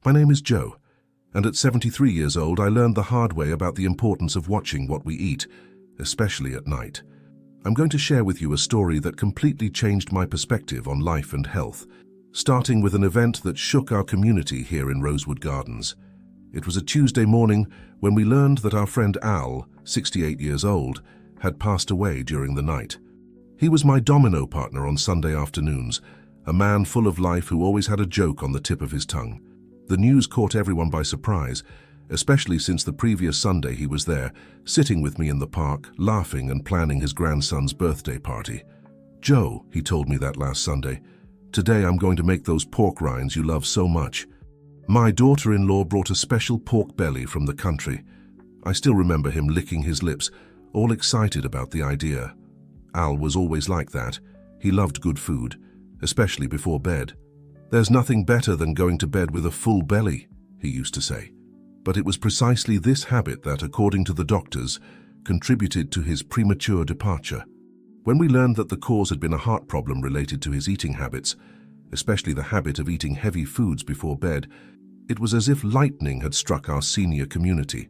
My name is Joe, and at 73 years old I learned the hard way about the importance of watching what we eat, especially at night. I'm going to share with you a story that completely changed my perspective on life and health, starting with an event that shook our community here in Rosewood Gardens. It was a Tuesday morning when we learned that our friend Al, 68 years old, had passed away during the night. He was my domino partner on Sunday afternoons, a man full of life who always had a joke on the tip of his tongue. The news caught everyone by surprise, especially since the previous Sunday he was there, sitting with me in the park, laughing and planning his grandson's birthday party. "Joe," he told me that last Sunday, "today I'm going to make those pork rinds you love so much." My daughter-in-law brought a special pork belly from the country. I still remember him licking his lips, all excited about the idea. Al was always like that. He loved good food, especially before bed. "There's nothing better than going to bed with a full belly," he used to say. But it was precisely this habit that, according to the doctors, contributed to his premature departure. When we learned that the cause had been a heart problem related to his eating habits, especially the habit of eating heavy foods before bed, it was as if lightning had struck our senior community.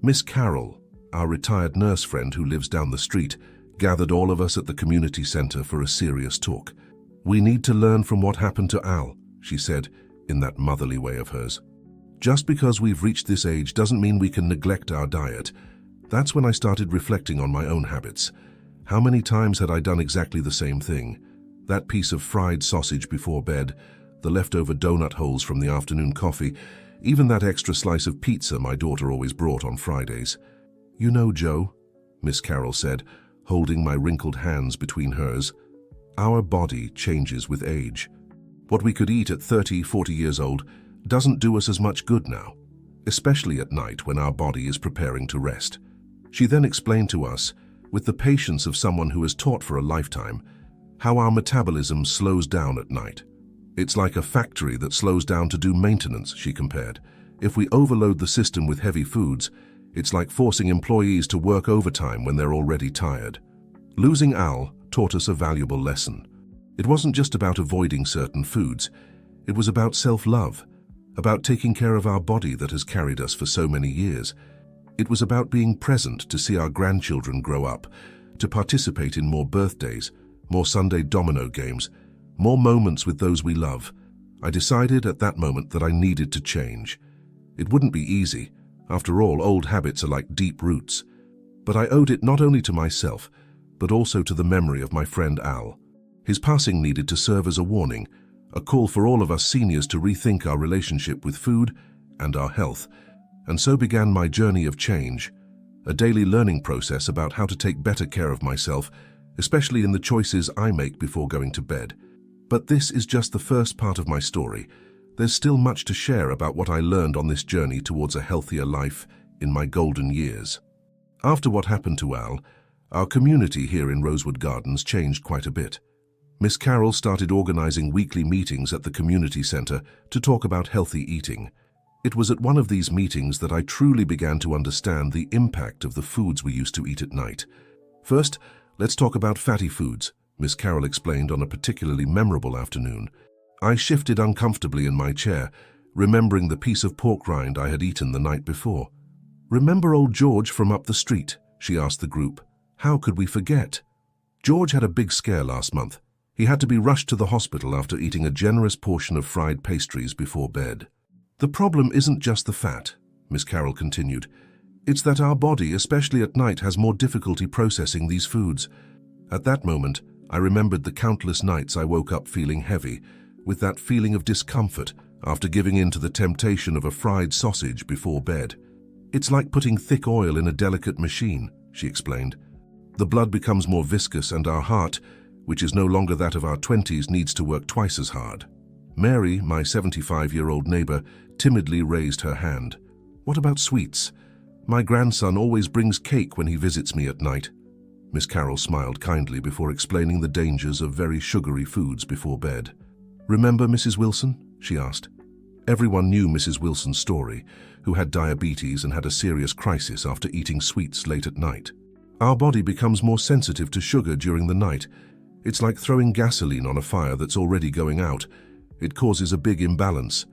Miss Carol, our retired nurse friend who lives down the street, gathered all of us at the community center for a serious talk. "We need to learn from what happened to Al," she said, in that motherly way of hers. "Just because we've reached this age doesn't mean we can neglect our diet." That's when I started reflecting on my own habits. How many times had I done exactly the same thing? That piece of fried sausage before bed, the leftover donut holes from the afternoon coffee, even that extra slice of pizza my daughter always brought on Fridays. "You know, Joe," Miss Carol said, holding my wrinkled hands between hers, "our body changes with age. What we could eat at 30, 40 years old doesn't do us as much good now, especially at night when our body is preparing to rest." She then explained to us, with the patience of someone who has taught for a lifetime, how our metabolism slows down at night. "It's like a factory that slows down to do maintenance," she compared. "If we overload the system with heavy foods, it's like forcing employees to work overtime when they're already tired." Losing Al taught us a valuable lesson. It wasn't just about avoiding certain foods. It was about self-love, about taking care of our body that has carried us for so many years. It was about being present to see our grandchildren grow up, to participate in more birthdays, more Sunday domino games, more moments with those we love. I decided at that moment that I needed to change. It wouldn't be easy. After all, old habits are like deep roots. But I owed it not only to myself, but also to the memory of my friend Al. His passing needed to serve as a warning, a call for all of us seniors to rethink our relationship with food and our health. And so began my journey of change, a daily learning process about how to take better care of myself, especially in the choices I make before going to bed. But this is just the first part of my story. There's still much to share about what I learned on this journey towards a healthier life in my golden years. After what happened to Al, our community here in Rosewood Gardens changed quite a bit. Miss Carol started organizing weekly meetings at the community center to talk about healthy eating. It was at one of these meetings that I truly began to understand the impact of the foods we used to eat at night. "First, let's talk about fatty foods," Miss Carol explained on a particularly memorable afternoon. I shifted uncomfortably in my chair, remembering the piece of pork rind I had eaten the night before. "Remember old George from up the street?" she asked the group. "How could we forget? George had a big scare last month. He had to be rushed to the hospital after eating a generous portion of fried pastries before bed." "The problem isn't just the fat," Miss Carol continued. "It's that our body, especially at night, has more difficulty processing these foods." At that moment, I remembered the countless nights I woke up feeling heavy, with that feeling of discomfort after giving in to the temptation of a fried sausage before bed. "It's like putting thick oil in a delicate machine," she explained. "The blood becomes more viscous and our heart, which is no longer that of our 20s, needs to work twice as hard." Mary, my 75-year-old neighbor, timidly raised her hand. "What about sweets? My grandson always brings cake when he visits me at night." Miss Carol smiled kindly before explaining the dangers of very sugary foods before bed. "Remember Mrs. Wilson?" she asked. Everyone knew Mrs. Wilson's story, who had diabetes and had a serious crisis after eating sweets late at night. Our body becomes more sensitive to sugar during the night. It's like throwing gasoline on a fire that's already going out. It causes a big imbalance.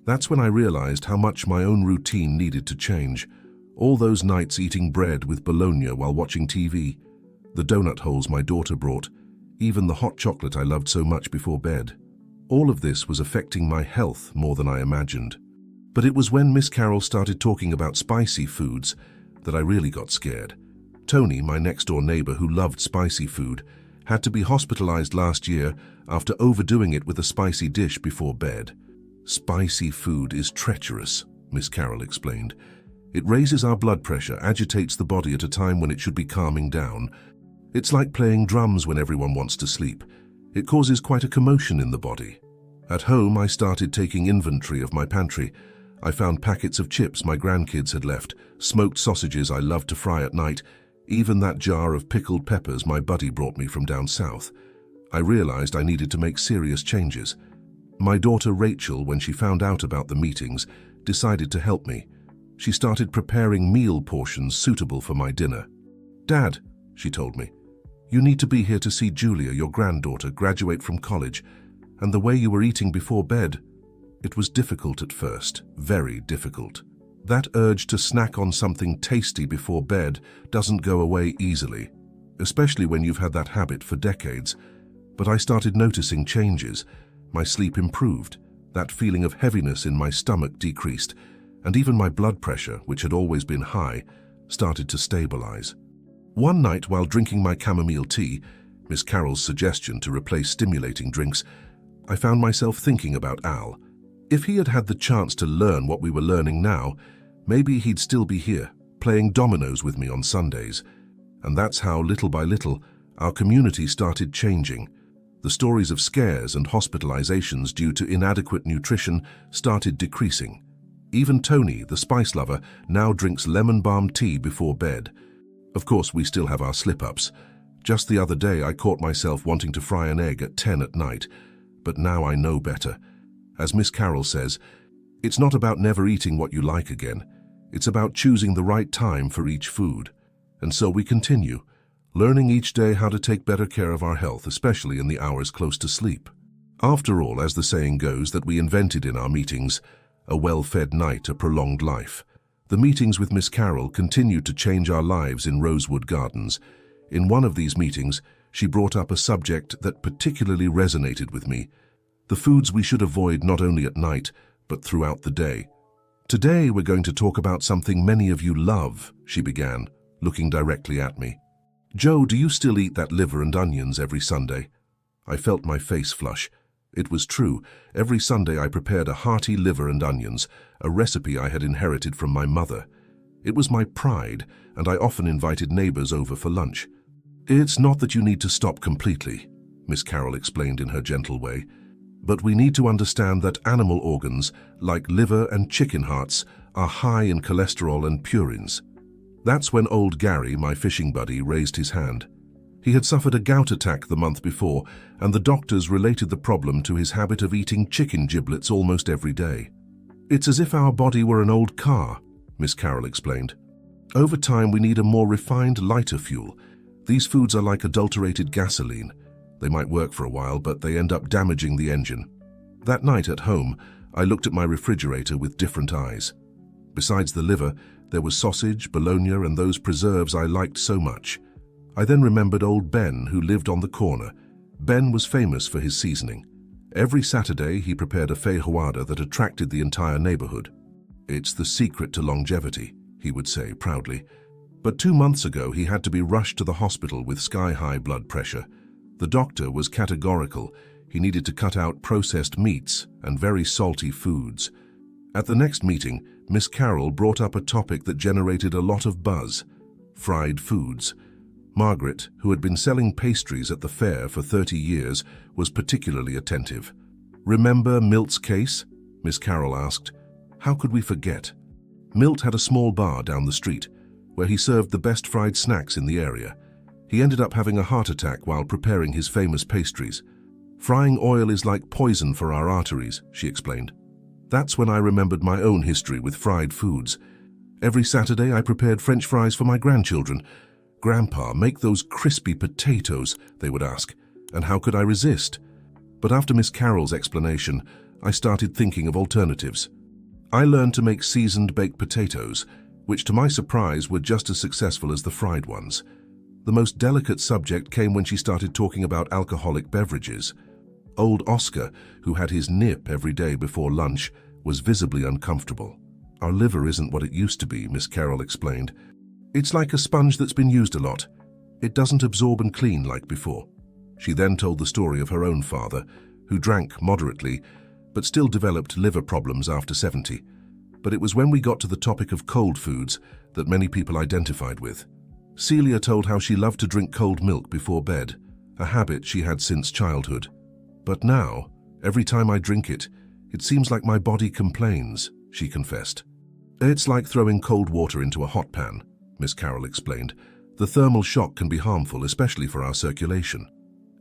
That's when I realized how much my own routine needed to change. All those nights eating bread with bologna while watching TV, the donut holes my daughter brought, even the hot chocolate I loved so much before bed. All of this was affecting my health more than I imagined. But it was when Miss Carroll started talking about spicy foods that I really got scared. Tony, my next-door neighbor who loved spicy food, had to be hospitalized last year after overdoing it with a spicy dish before bed. Spicy food is treacherous, Miss Carroll explained. It raises our blood pressure, agitates the body at a time when it should be calming down. It's like playing drums when everyone wants to sleep. It causes quite a commotion in the body. At home, I started taking inventory of my pantry. I found packets of chips my grandkids had left, smoked sausages I loved to fry at night, even that jar of pickled peppers my buddy brought me from down south. I realized I needed to make serious changes. My daughter Rachel, when she found out about the meetings, decided to help me. She started preparing meal portions suitable for my dinner. "Dad," she told me, "you need to be here to see Julia, your granddaughter, graduate from college, and the way you were eating before bed." It was difficult at first, very difficult. That urge to snack on something tasty before bed doesn't go away easily, especially when you've had that habit for decades. But I started noticing changes. My sleep improved, that feeling of heaviness in my stomach decreased, and even my blood pressure, which had always been high, started to stabilize. One night while drinking my chamomile tea, Miss Carroll's suggestion to replace stimulating drinks, I found myself thinking about Al. If he had had the chance to learn what we were learning now, maybe he'd still be here, playing dominoes with me on Sundays. And that's how, little by little, our community started changing. The stories of scares and hospitalizations due to inadequate nutrition started decreasing. Even Tony, the spice lover, now drinks lemon balm tea before bed. Of course, we still have our slip-ups. Just the other day, I caught myself wanting to fry an egg at 10 at night. But now I know better. As Miss Carroll says, it's not about never eating what you like again. It's about choosing the right time for each food. And so we continue, learning each day how to take better care of our health, especially in the hours close to sleep. After all, as the saying goes that we invented in our meetings, a well-fed night, a prolonged life. The meetings with Miss Carroll continued to change our lives in Rosewood Gardens. In one of these meetings, she brought up a subject that particularly resonated with me: the foods we should avoid not only at night, but throughout the day. "Today we're going to talk about something many of you love," she began, looking directly at me. "Joe, do you still eat that liver and onions every Sunday?" I felt my face flush. It was true. Every Sunday I prepared a hearty liver and onions, a recipe I had inherited from my mother. It was my pride, and I often invited neighbors over for lunch. "It's not that you need to stop completely," Miss Carroll explained in her gentle way, "but we need to understand that animal organs, like liver and chicken hearts, are high in cholesterol and purines." That's when old Gary, my fishing buddy, raised his hand. He had suffered a gout attack the month before, and the doctors related the problem to his habit of eating chicken giblets almost every day. "It's as if our body were an old car," Miss Carroll explained. "Over time, we need a more refined, lighter fuel. These foods are like adulterated gasoline. They might work for a while, but they end up damaging the engine." That night at home, I looked at my refrigerator with different eyes. Besides the liver, there was sausage, bologna, and those preserves I liked so much. I then remembered old Ben, who lived on the corner. Ben was famous for his seasoning. Every Saturday, he prepared a feijoada that attracted the entire neighborhood. "It's the secret to longevity," he would say proudly. But 2 months ago, he had to be rushed to the hospital with sky-high blood pressure. The doctor was categorical. He needed to cut out processed meats and very salty foods. At the next meeting, Miss Carroll brought up a topic that generated a lot of buzz: fried foods. Margaret, who had been selling pastries at the fair for 30 years, was particularly attentive. "Remember Milt's case?" Miss Carroll asked. How could we forget? Milt had a small bar down the street, where he served the best fried snacks in the area. He ended up having a heart attack while preparing his famous pastries. "Frying oil is like poison for our arteries," she explained. That's when I remembered my own history with fried foods. Every Saturday I prepared French fries for my grandchildren. "Grandpa, make those crispy potatoes," they would ask, and how could I resist? But after Miss Carroll's explanation, I started thinking of alternatives. I learned to make seasoned baked potatoes, which to my surprise were just as successful as the fried ones. The most delicate subject came when she started talking about alcoholic beverages. Old Oscar, who had his nip every day before lunch, was visibly uncomfortable. "Our liver isn't what it used to be," Miss Carroll explained. "It's like a sponge that's been used a lot. It doesn't absorb and clean like before." She then told the story of her own father, who drank moderately, but still developed liver problems after 70. But it was when we got to the topic of cold foods that many people identified with. Celia told how she loved to drink cold milk before bed, a habit she had since childhood. "But now, every time I drink it, it seems like my body complains," she confessed. "It's like throwing cold water into a hot pan," Miss Carroll explained. "The thermal shock can be harmful, especially for our circulation."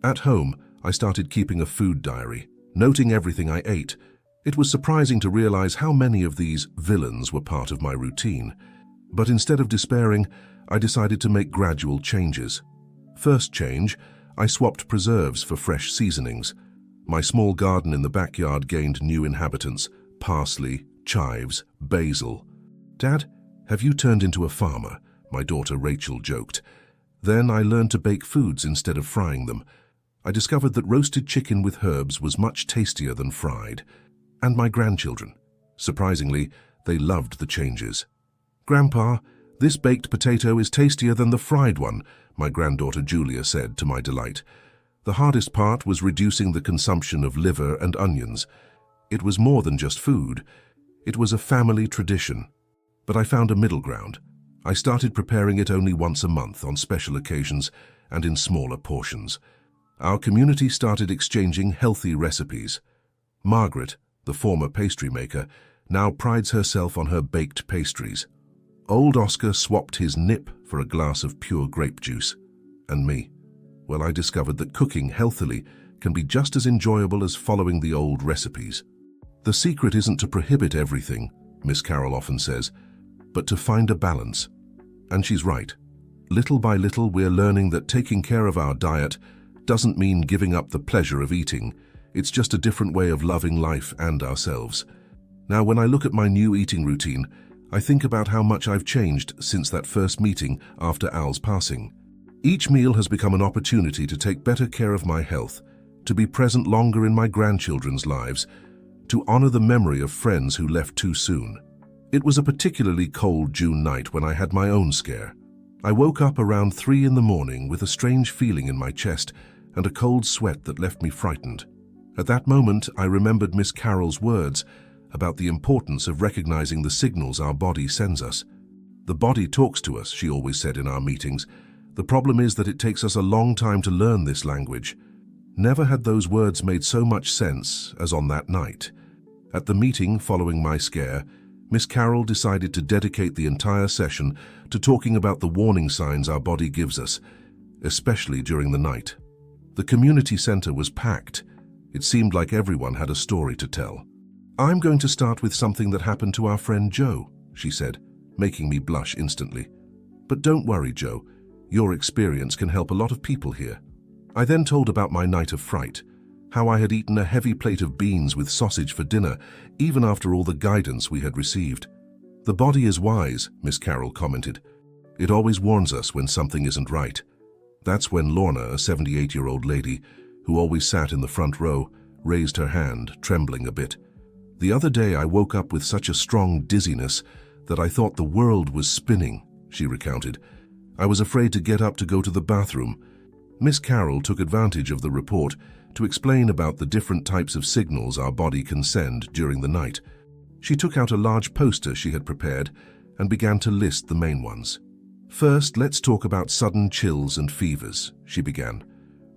At home, I started keeping a food diary, noting everything I ate. It was surprising to realize how many of these villains were part of my routine. But instead of despairing, I decided to make gradual changes. First change, I swapped preserves for fresh seasonings. My small garden in the backyard gained new inhabitants: parsley, chives, basil. "Dad, have you turned into a farmer?" my daughter Rachel joked. Then I learned to bake foods instead of frying them. I discovered that roasted chicken with herbs was much tastier than fried. And my grandchildren. Surprisingly, they loved the changes. "Grandpa, this baked potato is tastier than the fried one," my granddaughter Julia said, to my delight. The hardest part was reducing the consumption of liver and onions. It was more than just food. It was a family tradition. But I found a middle ground. I started preparing it only once a month on special occasions and in smaller portions. Our community started exchanging healthy recipes. Margaret, the former pastry maker, now prides herself on her baked pastries. Old Oscar swapped his nip for a glass of pure grape juice. And me? Well, I discovered that cooking healthily can be just as enjoyable as following the old recipes. The secret isn't to prohibit everything, Miss Carroll often says, but to find a balance. And she's right. Little by little, we're learning that taking care of our diet doesn't mean giving up the pleasure of eating. It's just a different way of loving life and ourselves. Now, when I look at my new eating routine, I think about how much I've changed since that first meeting after Al's passing. Each meal has become an opportunity to take better care of my health, to be present longer in my grandchildren's lives, to honor the memory of friends who left too soon. It was a particularly cold June night when I had my own scare. I woke up around 3 in the morning with a strange feeling in my chest and a cold sweat that left me frightened. At that moment, I remembered Miss Carroll's words about the importance of recognizing the signals our body sends us. "The body talks to us," she always said in our meetings. "The problem is that it takes us a long time to learn this language." Never had those words made so much sense as on that night. At the meeting following my scare, Miss Carroll decided to dedicate the entire session to talking about the warning signs our body gives us, especially during the night. The community center was packed. It seemed like everyone had a story to tell. "I'm going to start with something that happened to our friend Joe," she said, making me blush instantly. "But don't worry, Joe. Your experience can help a lot of people here." I then told about my night of fright, how I had eaten a heavy plate of beans with sausage for dinner, even after all the guidance we had received. "The body is wise," Miss Carroll commented. "It always warns us when something isn't right." That's when Lorna, a 78-year-old lady, who always sat in the front row, raised her hand, trembling a bit. "The other day I woke up with such a strong dizziness that I thought the world was spinning," she recounted. "I was afraid to get up to go to the bathroom." Miss Carroll took advantage of the report to explain about the different types of signals our body can send during the night. She took out a large poster she had prepared and began to list the main ones. "First, let's talk about sudden chills and fevers," she began.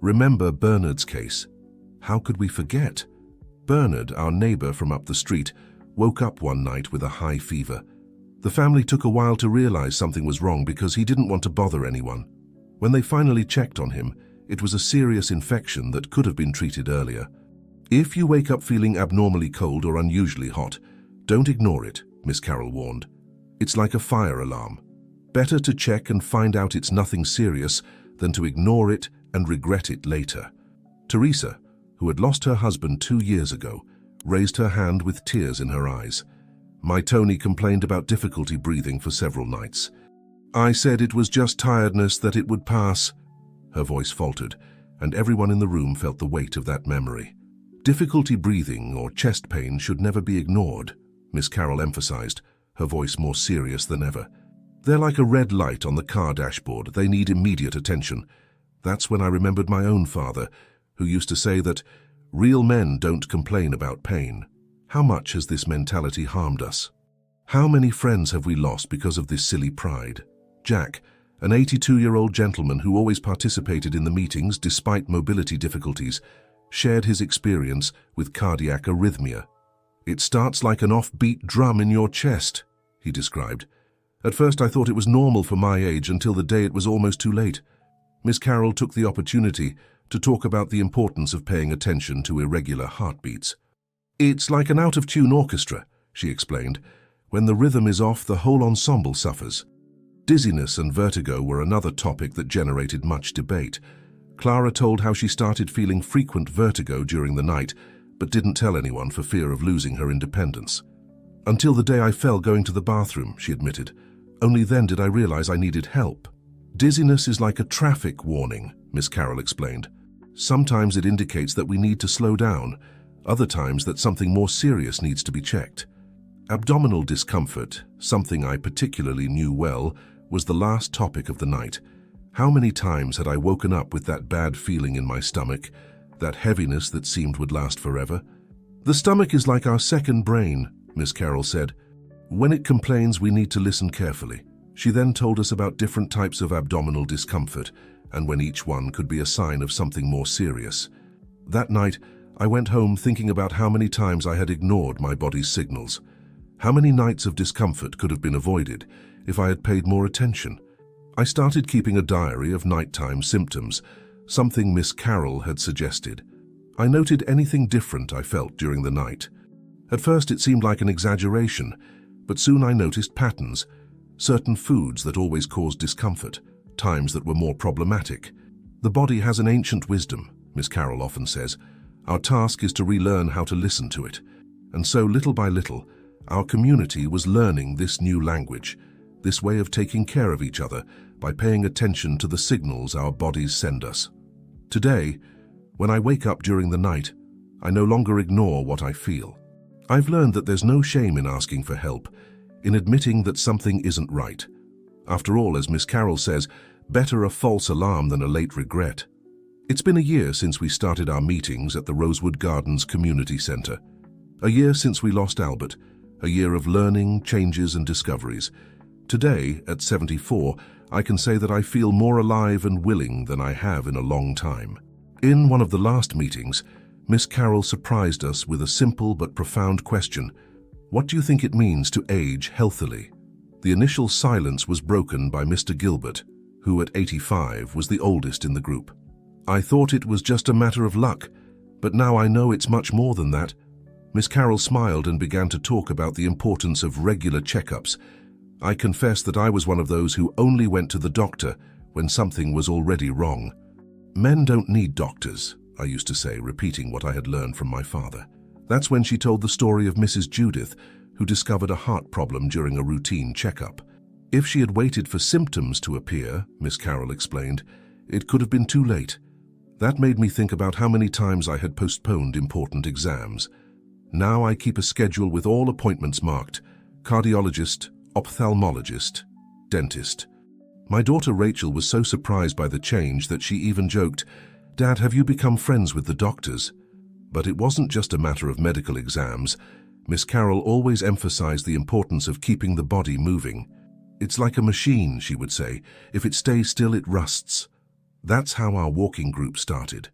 "Remember Bernard's case? How could we forget? Bernard, our neighbor from up the street, woke up one night with a high fever. The family took a while to realize something was wrong because he didn't want to bother anyone. When they finally checked on him, it was a serious infection that could have been treated earlier. If you wake up feeling abnormally cold or unusually hot, don't ignore it," Miss Carroll warned. "It's like a fire alarm. Better to check and find out it's nothing serious than to ignore it and regret it later." Teresa, who had lost her husband 2 years ago, raised her hand with tears in her eyes. My Tony complained about difficulty breathing for several nights. I said it was just tiredness, that it would pass. Her voice faltered, and everyone in the room felt the weight of that memory. Difficulty breathing or chest pain should never be ignored, Miss Carroll emphasized, her voice more serious than ever. They're like a red light on the car dashboard. They need immediate attention. That's when I remembered my own father, who used to say that real men don't complain about pain. How much has this mentality harmed us? How many friends have we lost because of this silly pride? Jack, an 82-year-old gentleman who always participated in the meetings despite mobility difficulties, shared his experience with cardiac arrhythmia. "It starts like an off-beat drum in your chest," he described. "At first I thought it was normal for my age until the day it was almost too late." Miss Carroll took the opportunity to talk about the importance of paying attention to irregular heartbeats. "It's like an out-of-tune orchestra," she explained. "When the rhythm is off, the whole ensemble suffers." Dizziness and vertigo were another topic that generated much debate. Clara told how she started feeling frequent vertigo during the night, but didn't tell anyone for fear of losing her independence. "Until the day I fell going to the bathroom," she admitted. "Only then did I realize I needed help." "Dizziness is like a traffic warning," Miss Carroll explained. "Sometimes it indicates that we need to slow down, other times that something more serious needs to be checked." Abdominal discomfort, something I particularly knew well, was the last topic of the night. How many times had I woken up with that bad feeling in my stomach, that heaviness that seemed would last forever? "The stomach is like our second brain," Miss Carroll said. "When it complains, we need to listen carefully." She then told us about different types of abdominal discomfort, and when each one could be a sign of something more serious. That night, I went home thinking about how many times I had ignored my body's signals. How many nights of discomfort could have been avoided if I had paid more attention? I started keeping a diary of nighttime symptoms, something Miss Carroll had suggested. I noted anything different I felt during the night. At first it seemed like an exaggeration, but soon I noticed patterns, certain foods that always caused discomfort, times that were more problematic. "The body has an ancient wisdom," Miss Carroll often says. "Our task is to relearn how to listen to it." And so, little by little, our community was learning this new language, this way of taking care of each other by paying attention to the signals our bodies send us. Today, when I wake up during the night, I no longer ignore what I feel. I've learned that there's no shame in asking for help, in admitting that something isn't right. After all, as Miss Carroll says, better a false alarm than a late regret. It's been a year since we started our meetings at the Rosewood Gardens Community Centre. A year since we lost Albert, a year of learning, changes and discoveries. Today, at 74, I can say that I feel more alive and willing than I have in a long time. In one of the last meetings, Miss Carroll surprised us with a simple but profound question. "What do you think it means to age healthily?" The initial silence was broken by Mr. Gilbert, who at 85 was the oldest in the group. "I thought it was just a matter of luck, but now I know it's much more than that." Miss Carroll smiled and began to talk about the importance of regular checkups. I confess that I was one of those who only went to the doctor when something was already wrong. "Men don't need doctors," I used to say, repeating what I had learned from my father. That's when she told the story of Mrs. Judith, who discovered a heart problem during a routine checkup. If she had waited for symptoms to appear, Miss Carroll explained, it could have been too late. That made me think about how many times I had postponed important exams. Now I keep a schedule with all appointments marked: cardiologist, ophthalmologist, dentist. My daughter Rachel was so surprised by the change that she even joked, "Dad, have you become friends with the doctors?" But it wasn't just a matter of medical exams. Miss Carroll always emphasized the importance of keeping the body moving. "It's like a machine," she would say. "If it stays still, it rusts." That's how our walking group started.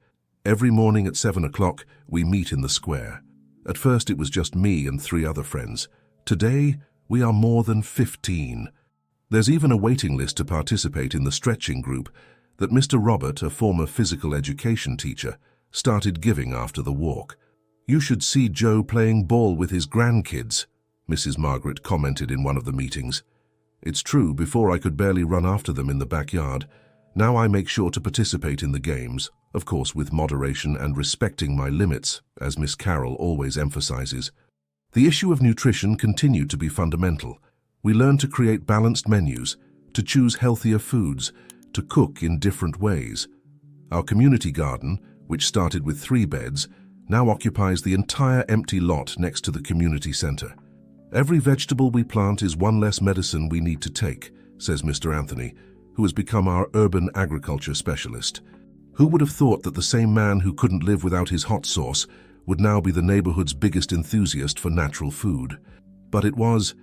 Every morning at 7 o'clock, we meet in the square. At first it was just me and 3 other friends. Today, we are more than 15. There's even a waiting list to participate in the stretching group that Mr. Robert, a former physical education teacher, started giving after the walk. "You should see Joe playing ball with his grandkids," Mrs. Margaret commented in one of the meetings. It's true, before I could barely run after them in the backyard. Now I make sure to participate in the games, of course with moderation and respecting my limits, as Miss Carroll always emphasizes. The issue of nutrition continued to be fundamental. We learned to create balanced menus, to choose healthier foods, to cook in different ways. Our community garden, which started with 3 beds, now occupies the entire empty lot next to the community center. Every vegetable we plant is one less medicine we need to take, says Mr. Anthony, who has become our urban agriculture specialist. Who would have thought that the same man who couldn't live without his hot sauce would now be the neighborhood's biggest enthusiast for natural food? But it was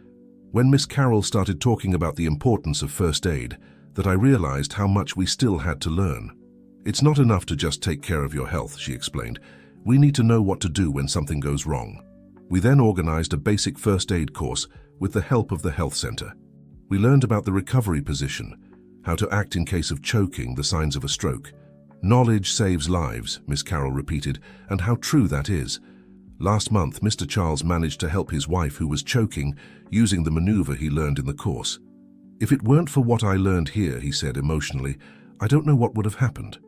when Miss Carroll started talking about the importance of first aid that I realized how much we still had to learn. It's not enough to just take care of your health, she explained. We need to know what to do when something goes wrong. We then organized a basic first aid course with the help of the health center. We learned about the recovery position, how to act in case of choking, the signs of a stroke. Knowledge saves lives, Miss Carroll repeated, and how true that is. Last month, Mr. Charles managed to help his wife who was choking using the maneuver he learned in the course. If it weren't for what I learned here, he said emotionally, I don't know what would have happened.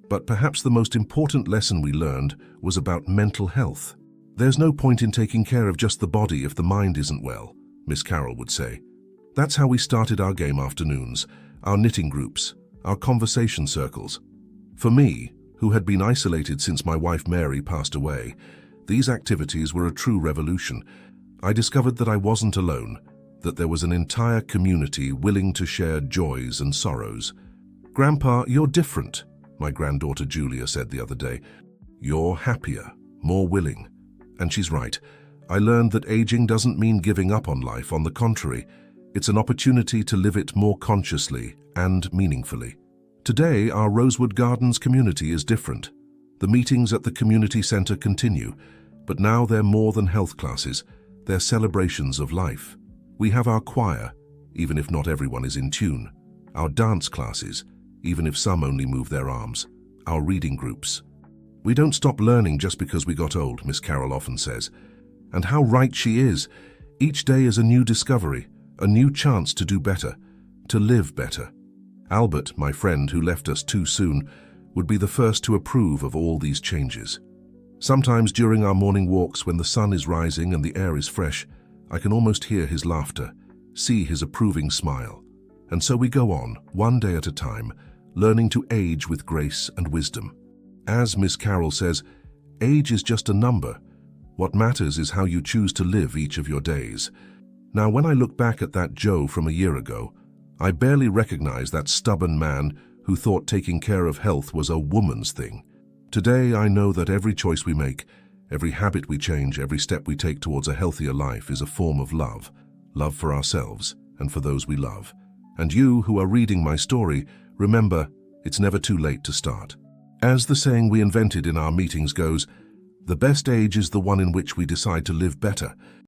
But perhaps the most important lesson we learned was about mental health. There's no point in taking care of just the body if the mind isn't well, Miss Carroll would say. That's how we started our game afternoons, our knitting groups, our conversation circles. For me, who had been isolated since my wife Mary passed away, these activities were a true revolution. I discovered that I wasn't alone, that there was an entire community willing to share joys and sorrows. Grandpa, you're different, my granddaughter Julia said the other day. You're happier, more willing. And she's right. I learned that aging doesn't mean giving up on life. On the contrary, it's an opportunity to live it more consciously and meaningfully. Today, our Rosewood Gardens community is different. The meetings at the community center continue, but now they're more than health classes. They're celebrations of life. We have our choir, even if not everyone is in tune. Our dance classes, even if some only move their arms. Our reading groups. We don't stop learning just because we got old, Miss Carroll often says. And how right she is. Each day is a new discovery, a new chance to do better, to live better. Albert, my friend who left us too soon, would be the first to approve of all these changes. Sometimes during our morning walks when the sun is rising and the air is fresh, I can almost hear his laughter, see his approving smile. And so we go on, one day at a time, learning to age with grace and wisdom. As Miss Carroll says, age is just a number. What matters is how you choose to live each of your days. Now, when I look back at that Joe from a year ago, I barely recognize that stubborn man who thought taking care of health was a woman's thing. Today, I know that every choice we make, every habit we change, every step we take towards a healthier life is a form of love. Love for ourselves and for those we love. And you who are reading my story, remember, it's never too late to start. As the saying we invented in our meetings goes, the best age is the one in which we decide to live better.